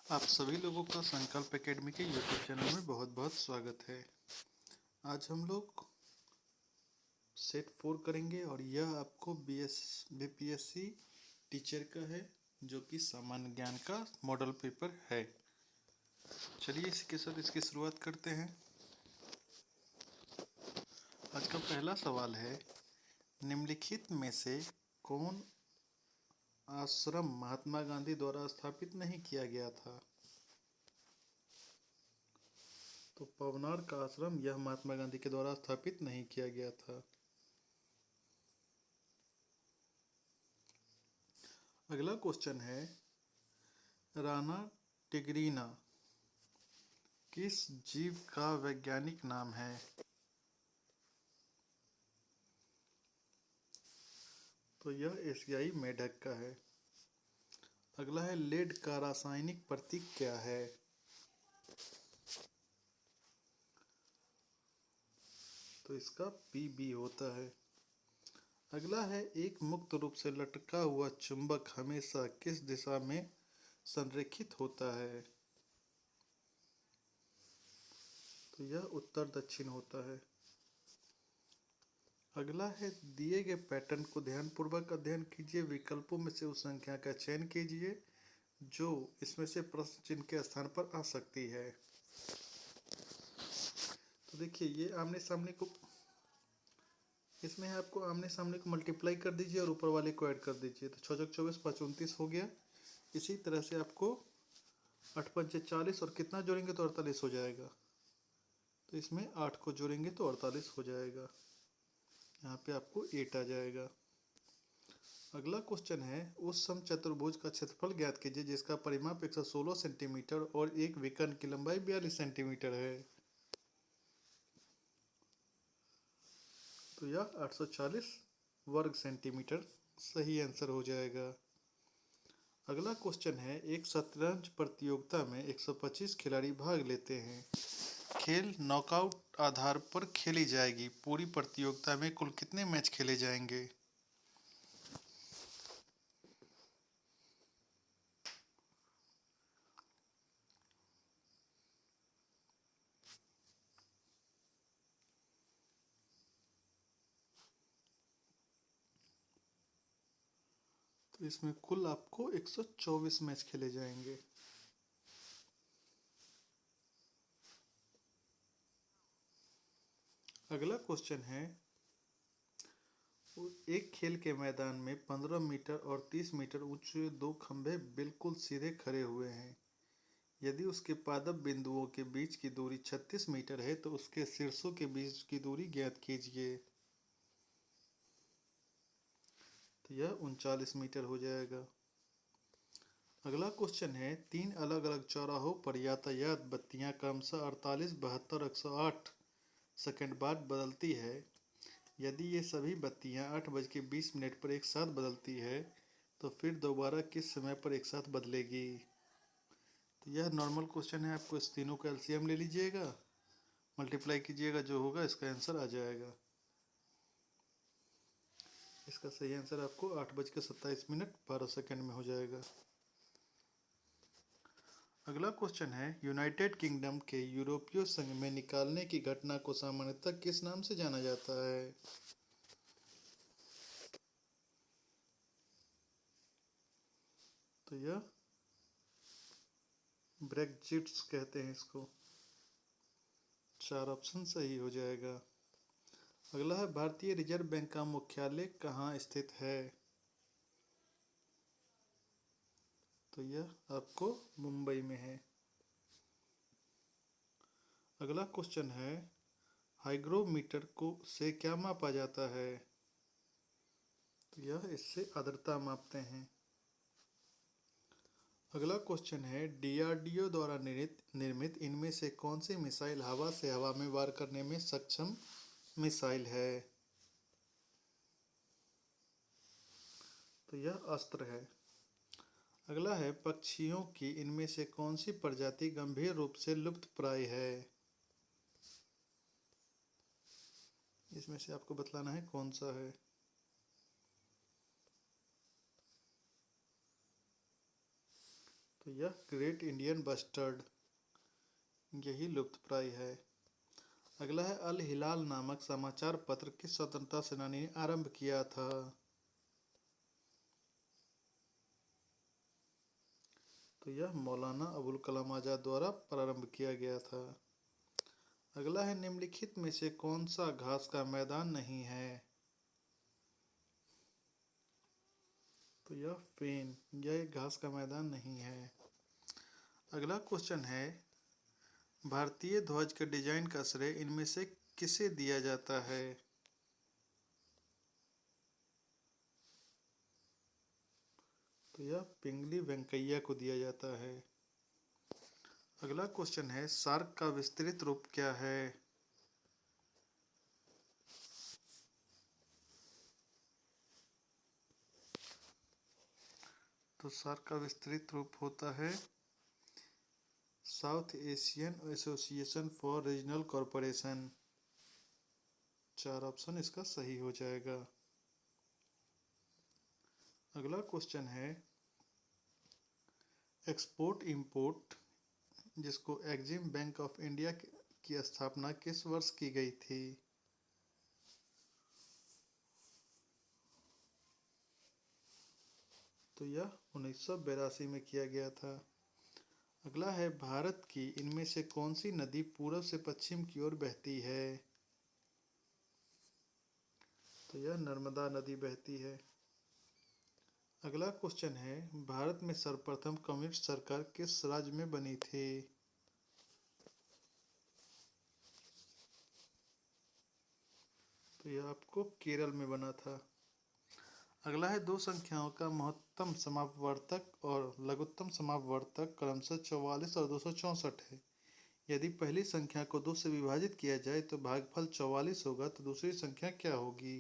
आप सभी लोगों का संकल्प एकेडमी के यूट्यूब चैनल में बहुत बहुत स्वागत है। आज हम लोग सेट 4 करेंगे और यह आपको बीपीएससी टीचर का है, जो कि सामान्य ज्ञान का मॉडल पेपर है। चलिए इसके साथ इसकी शुरुआत करते हैं। आज का पहला सवाल है, निम्नलिखित में से कौन आश्रम महात्मा गांधी द्वारा स्थापित नहीं किया गया था? तो पवनार का आश्रम यह महात्मा गांधी के द्वारा स्थापित नहीं किया गया था। अगला क्वेश्चन है, राना टिग्रीना किस जीव का वैज्ञानिक नाम है? तो यह एशियाई मेढक का है। अगला है, लेड का रासायनिक प्रतीक क्या है? तो इसका Pb होता है। अगला है, एक मुक्त रूप से लटका हुआ चुंबक हमेशा किस दिशा में संरेखित होता है? तो यह उत्तर दक्षिण होता है। अगला है, दिए गए पैटर्न को ध्यानपूर्वक अध्ययन कीजिए, विकल्पों में से उस संख्या का चयन कीजिए जो इसमें से प्रश्न चिन्ह के स्थान पर आ सकती है। तो देखिए, ये आमने सामने को, इसमें आपको आमने सामने को मल्टीप्लाई कर दीजिए और ऊपर वाले को ऐड कर दीजिए, तो 6 24 5 29 हो गया। इसी तरह से आपको 8 5 40 और कितना जोड़ेंगे तो 48 हो जाएगा। तो इसमें 8 को जोड़ेंगे तो 48 हो जाएगा। यहाँ पे आपको 8 आ जाएगा। अगला क्वेश्चन है, उस समचतुर्भुज का क्षेत्रफल ज्ञात कीजिए जिसका परिमाप 116 सेंटीमीटर और एक विकर्ण की लंबाई 42 सेंटीमीटर है। तो यह 840 वर्ग सेंटीमीटर सही आंसर हो जाएगा। अगला क्वेश्चन है, एक शतरंज प्रतियोगिता में 125 खिलाड़ी भाग लेते हैं। खेल नॉकआउट आधार पर खेली जाएगी। पूरी प्रतियोगिता में कुल कितने मैच खेले जाएंगे? तो इसमें कुल आपको 124 मैच खेले जाएंगे। अगला क्वेश्चन है, एक खेल के मैदान में 15 मीटर और 30 मीटर ऊंचे दो खंभे बिल्कुल सीधे खड़े हुए हैं। यदि उसके पादप बिंदुओं के बीच की दूरी 36 मीटर है तो उसके शीर्षों के बीच की दूरी ज्ञात कीजिए। तो यह 39 मीटर हो जाएगा। अगला क्वेश्चन है, 3 अलग अलग चौराहों पर यातायात बत्तियां क्रमशः 48, 72, 108 सेकंड बाद बदलती है। यदि ये सभी बत्तियां 8:20 पर एक साथ बदलती है तो फिर दोबारा किस समय पर एक साथ बदलेगी? तो यह नॉर्मल क्वेश्चन है। आपको इस तीनों का एलसीएम ले लीजिएगा, मल्टीप्लाई कीजिएगा, जो होगा इसका आंसर आ जाएगा। इसका सही आंसर आपको 8:27 12 सेकंड में हो जाएगा। अगला क्वेश्चन है, यूनाइटेड किंगडम के यूरोपीय संघ में निकालने की घटना को सामान्यतः किस नाम से जाना जाता है? तो यह ब्रेक्जिट्स कहते हैं इसको। 4 ऑप्शन सही हो जाएगा। अगला है, भारतीय रिजर्व बैंक का मुख्यालय कहाँ स्थित है? तो यह आपको मुंबई में है। अगला क्वेश्चन है, हाइग्रोमीटर को से क्या मापा जाता है? तो यह इससे आर्द्रता मापते हैं। अगला क्वेश्चन है, डीआरडीओ द्वारा निर्मित इनमें से कौन सी मिसाइल हवा से हवा में वार करने में सक्षम मिसाइल है? तो यह अस्त्र है। अगला है, पक्षियों की इनमें से कौन सी प्रजाति गंभीर रूप से लुप्तप्राय है? इसमें से आपको बतलाना है कौन सा है। तो यह ग्रेट इंडियन बस्टर्ड, यही लुप्तप्राय है। अगला है अल हिलाल नामक समाचार पत्र किस स्वतंत्रता सेनानी ने आरंभ किया था? तो यह मौलाना अबुल कलाम आजाद द्वारा प्रारंभ किया गया था। अगला है निम्नलिखित में से कौन सा घास का मैदान नहीं है? तो यह फेन, यह एक घास का मैदान नहीं है। अगला क्वेश्चन है भारतीय ध्वज के डिजाइन का श्रेय इनमें से किसे दिया जाता है? तो यह पिंगली वेंकैया को दिया जाता है। अगला क्वेश्चन है सार्क का विस्तृत रूप क्या है? तो सार्क का विस्तृत रूप होता है south Asian association for regional corporation. 4 option इसका सही हो जाएगा। अगला क्वेश्चन है एक्सपोर्ट इंपोर्ट, जिसको एग्जिम बैंक ऑफ इंडिया की स्थापना किस वर्ष की गई थी? तो यह 1982 में किया गया था। अगला है भारत की इनमें से कौन सी नदी पूर्व से पश्चिम की ओर बहती है? तो यह नर्मदा नदी बहती है। अगला क्वेश्चन है भारत में सर्वप्रथम कम्युनिस्ट सरकार किस राज्य में बनी थी? तो यह आपको केरल में बना था। अगला है दो संख्याओं का महत्तम समापवर्तक और लघुत्तम समापवर्तक क्रमशः 44 और 264 है। यदि पहली संख्या को 2 से विभाजित किया जाए तो भागफल 44 होगा, तो दूसरी संख्या क्या होगी?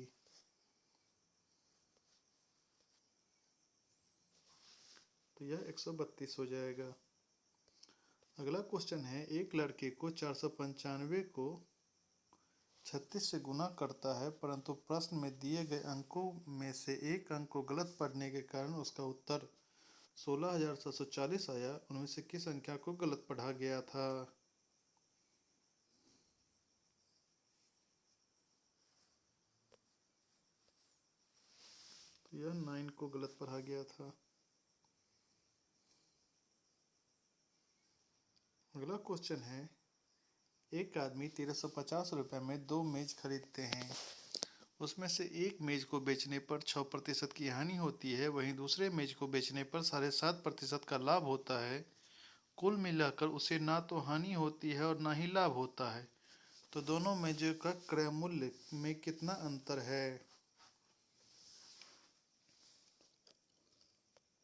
तो यह 132 हो जाएगा। अगला क्वेश्चन है एक लड़के को 495 को 36 से गुना करता है, परंतु प्रश्न में दिए गए अंकों में से एक अंक को गलत पढ़ने के कारण उसका उत्तर 16,740 आया। उनमें से किस संख्या को गलत पढ़ा गया था? तो यह 9 को गलत पढ़ा गया था। अगला क्वेश्चन है एक आदमी 1350 रुपये में 2 मेज खरीदते हैं। उसमें से एक मेज को बेचने पर 6% की हानि होती है, वहीं दूसरे मेज को बेचने पर 7.5% का लाभ होता है। कुल मिलाकर उसे ना तो हानि होती है और ना ही लाभ होता है। तो दोनों मेजों का क्रय मूल्य में कितना अंतर है?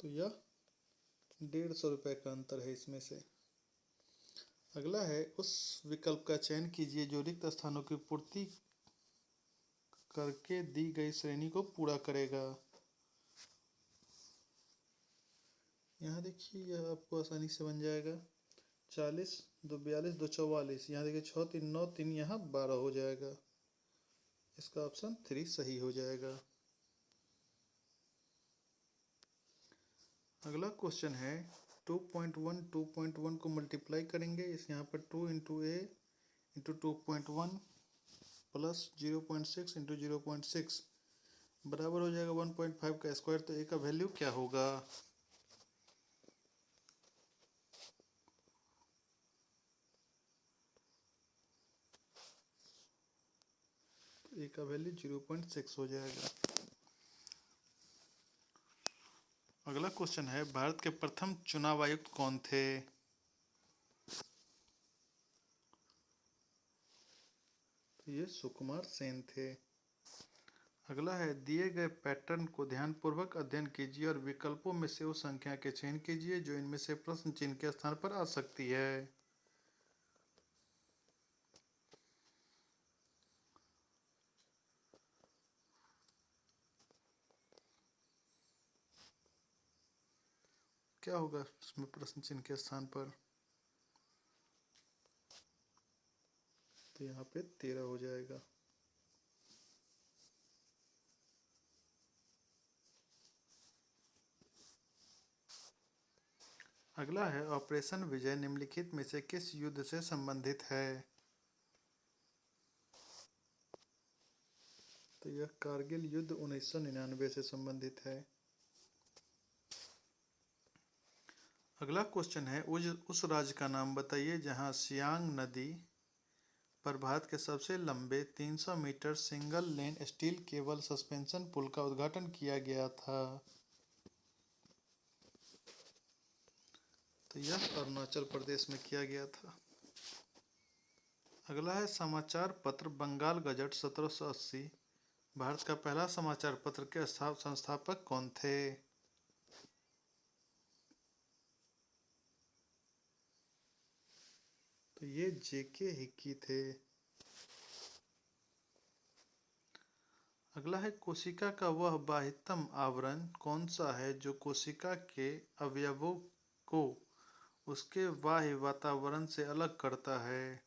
तो यह 150 रुपये का अंतर है इसमें से। अगला है उस विकल्प का चयन कीजिए जो रिक्त स्थानों की पूर्ति करके दी गई श्रेणी को पूरा करेगा। यहाँ देखिए यह आपको आसानी से बन जाएगा। 40, 2 42, 2 44, यहाँ देखिए 6 3 9 3, यहाँ 12 हो जाएगा। इसका ऑप्शन 3 सही हो जाएगा। अगला क्वेश्चन है 2.1 2.1 को मल्टीप्लाई करेंगे। इस यहाँ पर 2 इंटू ए इंटू 2.1 प्लस 0.6 इंटू 0.6 बराबर हो जाएगा 1.5 का स्क्वायर। तो ए का वैल्यू क्या होगा? तो ए का वैल्यू 0.6 हो जाएगा। अगला क्वेश्चन है भारत के प्रथम चुनाव आयुक्त कौन थे? तो ये सुकुमार सेन थे। अगला है दिए गए पैटर्न को ध्यानपूर्वक अध्ययन कीजिए और विकल्पों में से उस संख्या के चयन कीजिए जो इनमें से प्रश्न चिन्ह के स्थान पर आ सकती है। क्या होगा इसमें प्रश्न चिन्ह के स्थान पर? तो यहाँ पे 13 हो जाएगा। अगला है ऑपरेशन विजय निम्नलिखित में से किस युद्ध से संबंधित है? तो यह कारगिल युद्ध 1999 से संबंधित है। अगला क्वेश्चन है उस राज्य का नाम बताइए जहां सियांग नदी पर भारत के सबसे लंबे 300 metre single lane steel cable suspension पुल का उद्घाटन किया गया था। तो यह अरुणाचल प्रदेश में किया गया था। अगला है समाचार पत्र बंगाल गजट 1780 भारत का पहला समाचार पत्र के संस्थापक कौन थे? तो ये जेके हिक्की थे। अगला है कोशिका का वह बाह्यतम आवरण कौन सा है जो कोशिका के अवयवों को उसके बाह्य वातावरण से अलग करता है?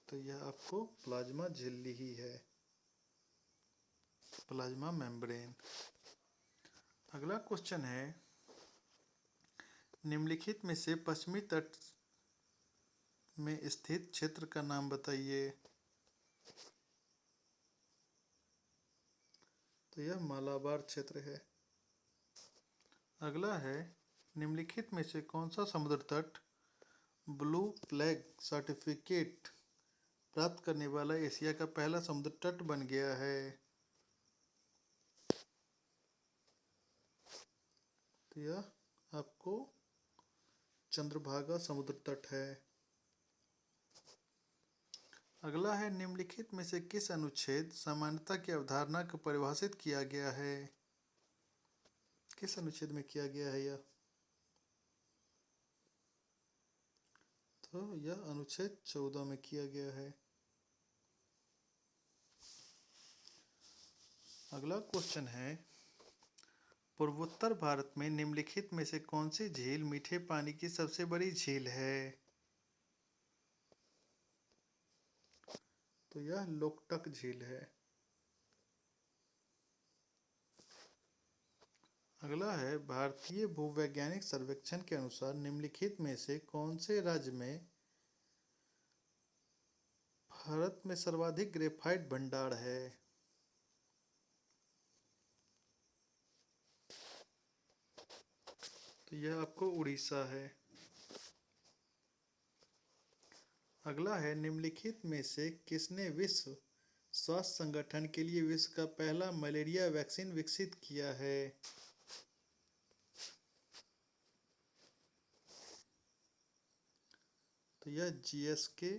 तो यह आपको प्लाज्मा झिल्ली ही है, प्लाज्मा मेम्ब्रेन। अगला क्वेश्चन है निम्नलिखित में से पश्चिमी तट में स्थित क्षेत्र का नाम बताइए। तो यह मालाबार क्षेत्र है। अगला है निम्नलिखित में से कौन सा समुद्र तट ब्लू फ्लैग सर्टिफिकेट प्राप्त करने वाला एशिया का पहला समुद्र तट बन गया है? तो यह आपको चंद्रभागा समुद्र तट है। अगला है निम्नलिखित में से किस अनुच्छेद समानता की अवधारणा को परिभाषित किया गया है? किस अनुच्छेद में किया गया है यह? तो यह अनुच्छेद 14 में किया गया है। अगला क्वेश्चन है पूर्वोत्तर भारत में निम्नलिखित में से कौन सी झील मीठे पानी की सबसे बड़ी झील है? तो यह लोकटक झील है। अगला है भारतीय भूवैज्ञानिक सर्वेक्षण के अनुसार निम्नलिखित में से कौन से राज्य में भारत में सर्वाधिक ग्रेफाइट भंडार है? तो यह आपको उड़ीसा है। अगला है निम्नलिखित में से किसने विश्व स्वास्थ्य संगठन के लिए विश्व का पहला मलेरिया वैक्सीन विकसित किया है? तो यह जीएसके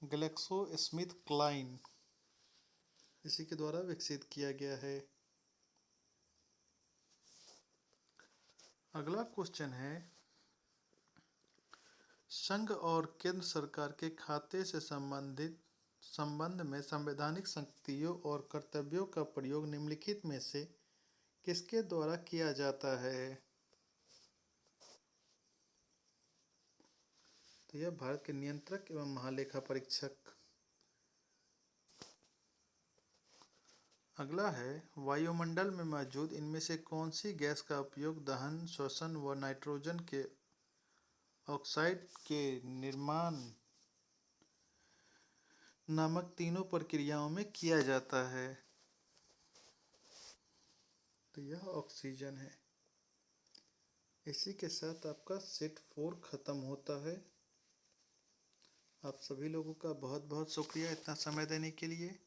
ग्लैक्सोस्मिथक्लाइन इसी के द्वारा विकसित किया गया है। अगला क्वेश्चन है संघ और केंद्र सरकार के खाते से संबंध में संवैधानिक शक्तियों और कर्तव्यों का प्रयोग निम्नलिखित में से किसके द्वारा किया जाता है? तो यह भारत के नियंत्रक एवं महालेखा परीक्षक। अगला है वायुमंडल में मौजूद इनमें से कौन सी गैस का उपयोग दहन श्वसन व नाइट्रोजन के ऑक्साइड के निर्माण नामक तीनों प्रक्रियाओं में किया जाता है? तो यह ऑक्सीजन है। इसी के साथ आपका सेट 4 खत्म होता है। आप सभी लोगों का बहुत बहुत शुक्रिया इतना समय देने के लिए।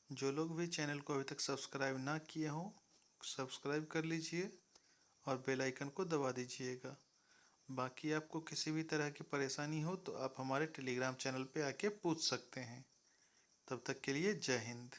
जो लोग भी चैनल को अभी तक सब्सक्राइब ना किए हों सब्सक्राइब कर लीजिए और बेल आइकन को दबा दीजिएगा। बाकी आपको किसी भी तरह की परेशानी हो तो आप हमारे टेलीग्राम चैनल पे आके पूछ सकते हैं। तब तक के लिए जय हिंद।